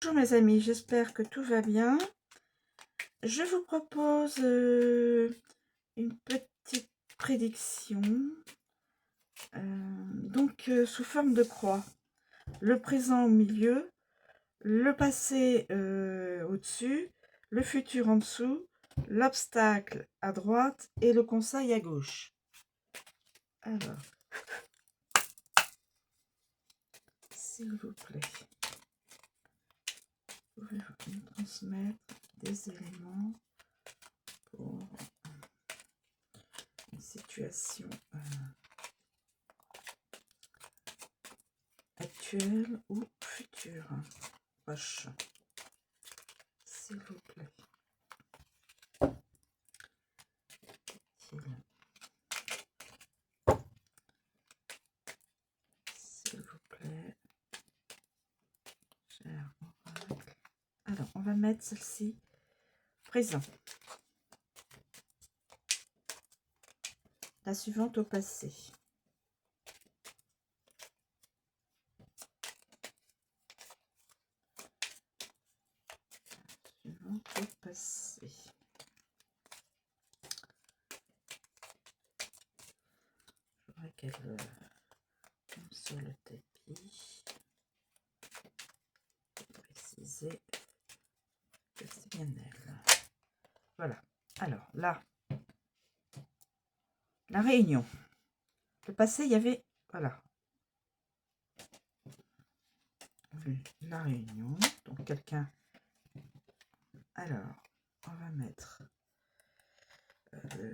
Bonjour mes amis, j'espère que tout va bien. Je vous propose une petite prédiction, sous forme de croix. Le présent au milieu, le passé au-dessus, le futur en dessous, l'obstacle à droite et le conseil à gauche. Alors, s'il vous plaît, pouvez-vous me transmettre des éléments pour une situation actuelle ou future proche, s'il vous plaît. S'il vous plaît, cher oracle. Alors, on va mettre celle-ci présent. La suivante au passé. La suivante au passé. Je voudrais qu'elle tombe sur le tapis. Pour préciser que c'est bien elle. Voilà. Alors, là, la réunion. Le passé, il y avait... Voilà. La réunion. Donc, quelqu'un... Alors, on va mettre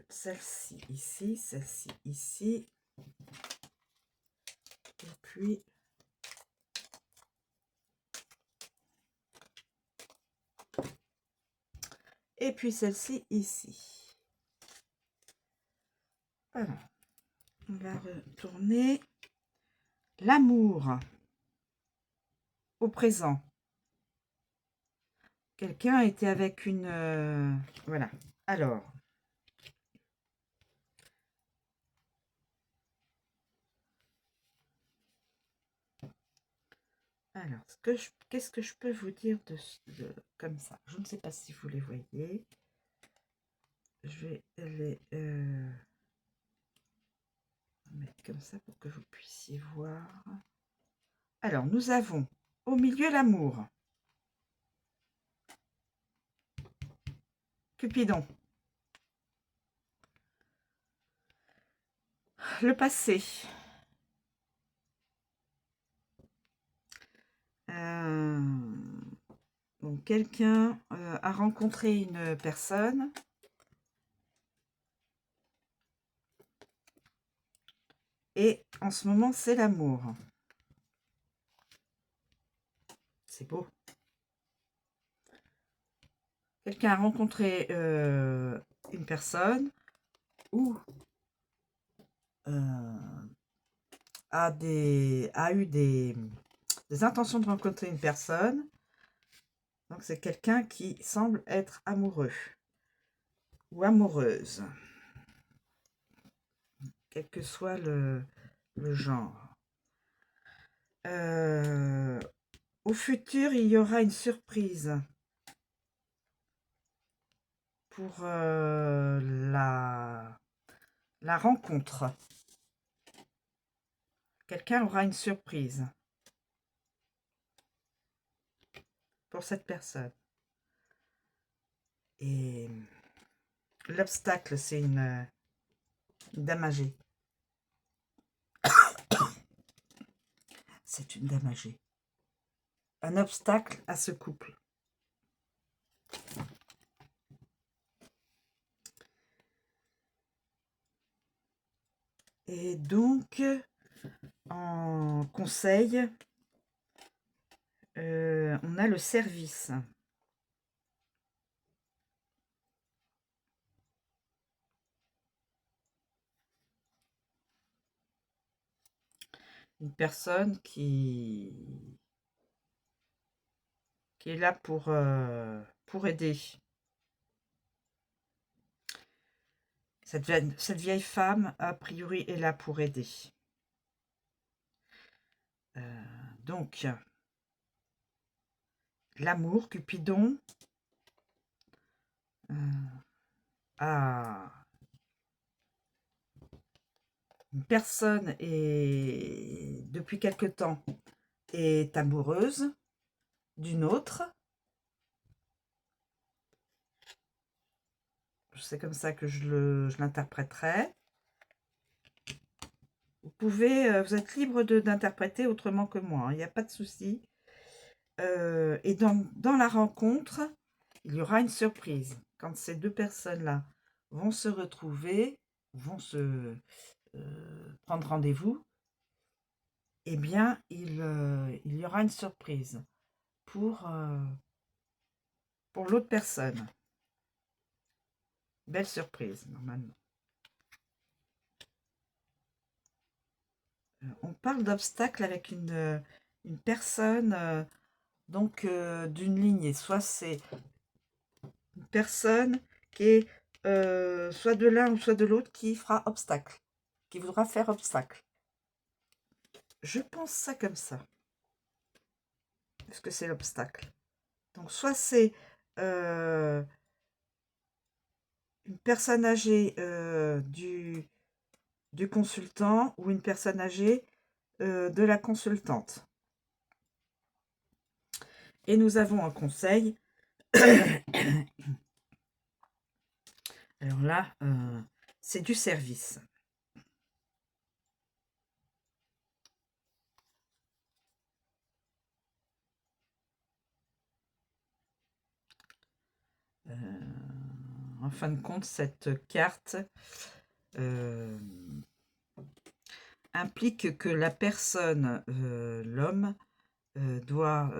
celle-ci ici, celle-ci ici. Et puis... Et puis celle-ci ici. Voilà. On va retourner l'amour au présent. Quelqu'un était avec une... voilà. Alors. Qu'est-ce que je peux vous dire comme ça? Je ne sais pas si vous les voyez. Je vais les mettre comme ça pour que vous puissiez voir. Alors, nous avons au milieu l'amour. Cupidon. Le passé. Donc, quelqu'un a rencontré une personne. Et en ce moment, c'est l'amour. C'est beau. Quelqu'un a rencontré une personne ou a eu des intentions de rencontrer une personne. Donc, c'est quelqu'un qui semble être amoureux ou amoureuse, quel que soit le genre. Au futur, il y aura une surprise pour la rencontre. Quelqu'un aura une surprise pour cette personne. Et l'obstacle, c'est une dame âgée. C'est une dame âgée. Un obstacle à ce couple. Et donc, en conseil, on a le service. Une personne qui est là pour aider. Cette vieille femme, a priori, est là pour aider. Donc, l'amour, Cupidon. Ah, une personne est, depuis quelque temps, est amoureuse d'une autre. C'est comme ça que je l'interpréterai. Vous pouvez, vous êtes libre d'interpréter autrement que moi, il n'y a pas de souci. Et dans la rencontre, il y aura une surprise. Quand ces deux personnes-là vont se retrouver, vont se prendre rendez-vous, eh bien, il y aura une surprise pour l'autre personne. Belle surprise, normalement. On parle d'obstacle avec une personne donc d'une lignée. Soit c'est une personne qui est soit de l'un ou soit de l'autre qui fera obstacle, qui voudra faire obstacle. Je pense ça comme ça. Est-ce que c'est l'obstacle? Donc soit c'est une personne âgée du consultant ou une personne âgée de la consultante. Et nous avons un conseil. Alors là, c'est du service. En fin de compte, cette carte implique que la personne, l'homme, doit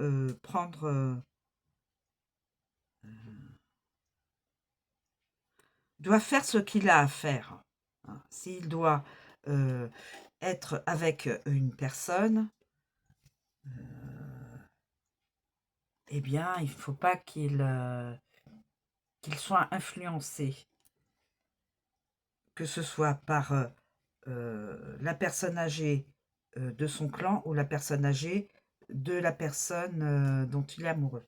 doit faire ce qu'il a à faire. Hein. S'il doit être avec une personne, eh bien, il ne faut pas qu'il soit influencé, que ce soit par la personne âgée de son clan ou la personne âgée de la personne dont il est amoureux.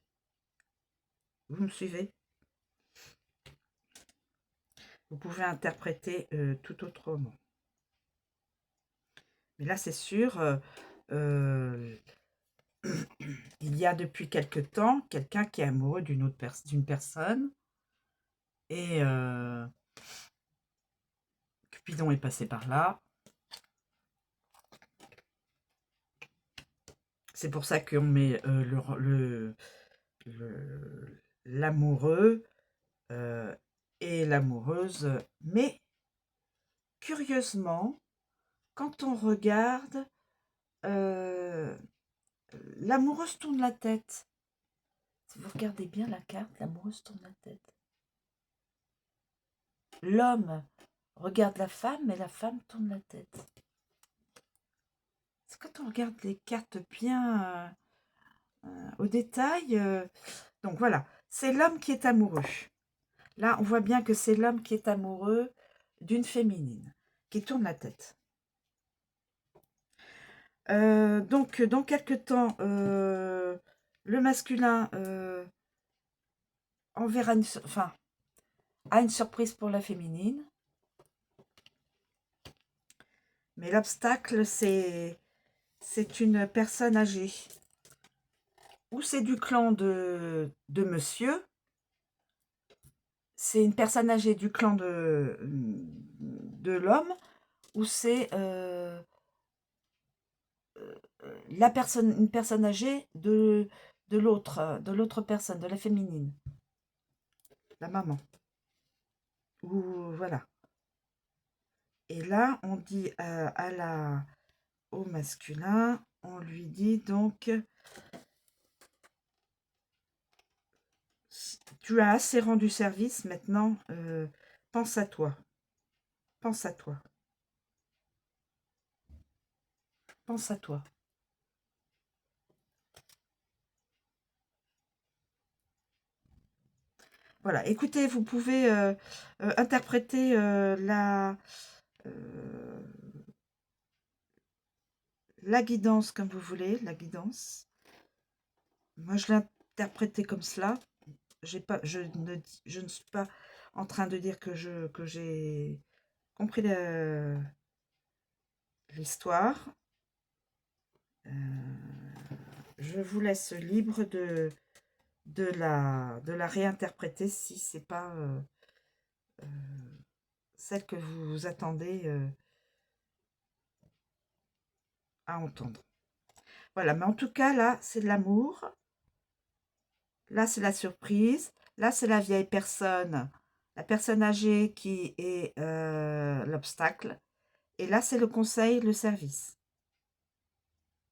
Vous me suivez? Vous pouvez interpréter tout autrement. Mais là, c'est sûr, il y a depuis quelque temps quelqu'un qui est amoureux d'une personne et Cupidon est passé par là. C'est pour ça qu'on met l'amoureux et l'amoureuse. Mais curieusement, quand on regarde, l'amoureuse tourne la tête. Si vous regardez bien la carte, l'amoureuse tourne la tête. L'homme regarde la femme, mais la femme tourne la tête. C'est quand on regarde les cartes bien au détail. Donc voilà, c'est l'homme qui est amoureux. Là, on voit bien que c'est l'homme qui est amoureux d'une féminine, qui tourne la tête. Donc, dans quelques temps, le masculin enverra a une surprise pour la féminine. Mais l'obstacle, c'est une personne âgée. Ou c'est du clan de monsieur. C'est une personne âgée du clan de l'homme. Ou c'est une personne âgée de l'autre personne, de la féminine. La maman. Ou voilà. Et là, on dit au masculin, on lui dit donc, tu as assez rendu service, maintenant, pense à toi. Pense à toi. Pense à toi. Voilà, écoutez, vous pouvez interpréter la guidance comme vous voulez, la guidance. Moi, je interprété comme cela. Je ne suis pas en train de dire que j'ai compris l'histoire. Je vous laisse libre de la réinterpréter si c'est pas celle que vous attendez à entendre. Voilà, mais en tout cas, là, c'est de l'amour. Là, c'est la surprise. Là, c'est la vieille personne, la personne âgée qui est l'obstacle. Et là, c'est le conseil, le service.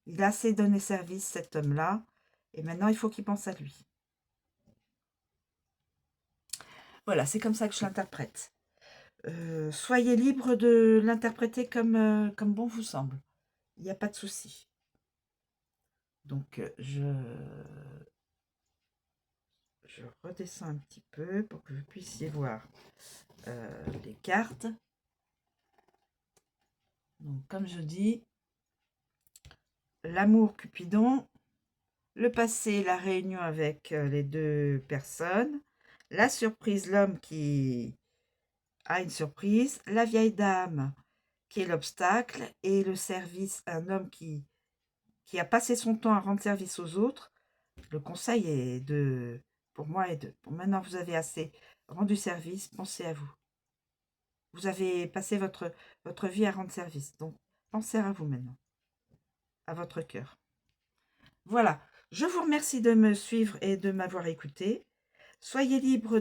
Il a assez donné service, cet homme-là. Et maintenant, il faut qu'il pense à lui. Voilà, c'est comme ça que je l'interprète. Soyez libre de l'interpréter comme bon vous semble. Il n'y a pas de souci. Donc, je redescends un petit peu pour que vous puissiez voir les cartes. Donc, comme je dis, l'amour Cupidon, le passé, la réunion avec les deux personnes, la surprise, l'homme qui a une surprise, la vieille dame qui est l'obstacle, et le service, un homme qui a passé son temps à rendre service aux autres. Le conseil est pour moi, bon, maintenant vous avez assez rendu service, pensez à vous. Vous avez passé votre vie à rendre service, donc pensez à vous maintenant, à votre cœur. Voilà, je vous remercie de me suivre et de m'avoir écouté. Soyez libre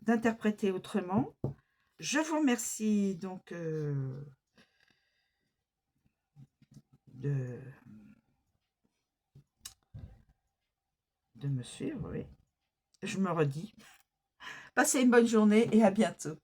d'interpréter autrement. Je vous remercie donc de me suivre, oui. Je me redis. Passez une bonne journée et à bientôt.